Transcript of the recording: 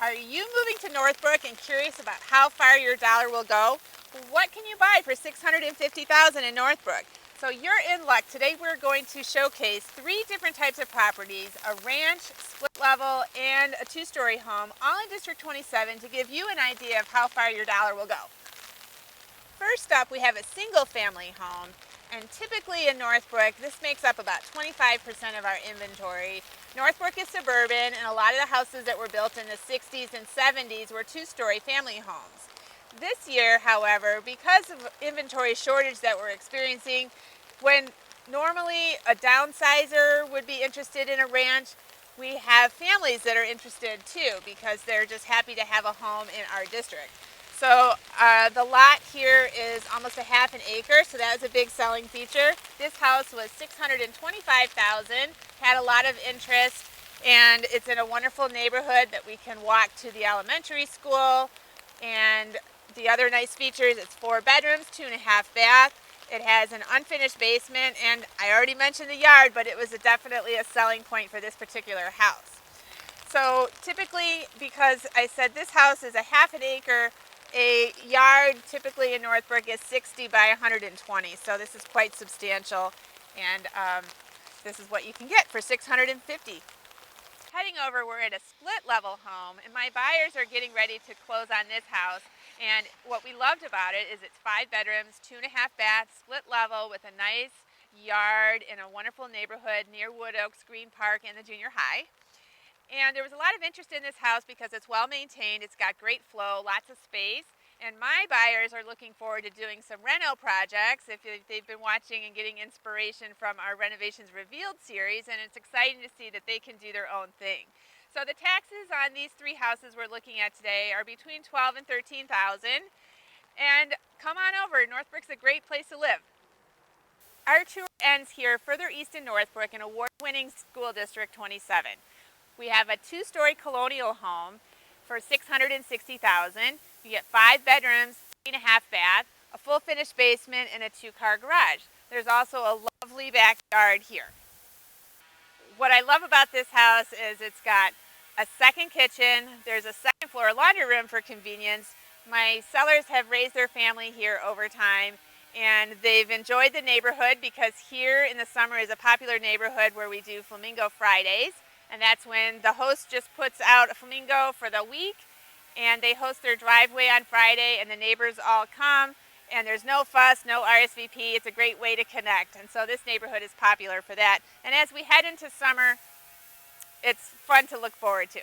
Are you moving to Northbrook and curious about how far your dollar will go? What can you buy for $650,000 in Northbrook? So you're in luck. Today we're going to showcase 3 different types of properties, a ranch, split level, and a 2-story home, all in District 27 to give you an idea of how far your dollar will go. First up, we have a single family home, and typically in Northbrook, this makes up about 25% of our inventory. Northbrook is suburban, and a lot of the houses that were built in the 60s and 70s were 2-story family homes. This year, however, because of inventory shortage that we're experiencing, when normally a downsizer would be interested in a ranch, we have families that are interested too because they're just happy to have a home in our district. So the lot here is almost a half an acre, so that was a big selling feature. This house was $625,000, had a lot of interest, and it's in a wonderful neighborhood that we can walk to the elementary school. And the other nice features, it's 4 bedrooms, 2.5 bath. It has an unfinished basement, and I already mentioned the yard, but it was definitely a selling point for this particular house. So typically, because I said this house is a half an acre, a yard typically in Northbrook is 60 by 120, so this is quite substantial, and this is what you can get for $650,000. Heading over, we're at a split level home, and my buyers are getting ready to close on this house. And what we loved about it is it's 5 bedrooms, 2.5 baths, split level with a nice yard in a wonderful neighborhood near Wood Oaks, Green Park, and the junior high. And there was a lot of interest in this house because it's well maintained, it's got great flow, lots of space. And my buyers are looking forward to doing some reno projects if they've been watching and getting inspiration from our Renovations Revealed series, and it's exciting to see that they can do their own thing. So the taxes on these 3 houses we're looking at today are between $12,000 and $13,000. And come on over, Northbrook's a great place to live. Our tour ends here further east in Northbrook in award-winning School District 27. We have a 2-story Colonial Home for $660,000. You get 5 bedrooms, 3.5 bath, a full finished basement, and a 2-car garage. There's also a lovely backyard here. What I love about this house is it's got a second kitchen. There's a second floor laundry room for convenience. My sellers have raised their family here over time, and they've enjoyed the neighborhood because here in the summer is a popular neighborhood where we do Flamingo Fridays. And that's when the host just puts out a flamingo for the week, and they host their driveway on Friday, and the neighbors all come, and there's no fuss, no RSVP. It's a great way to connect, and so this neighborhood is popular for that. And as we head into summer, it's fun to look forward to.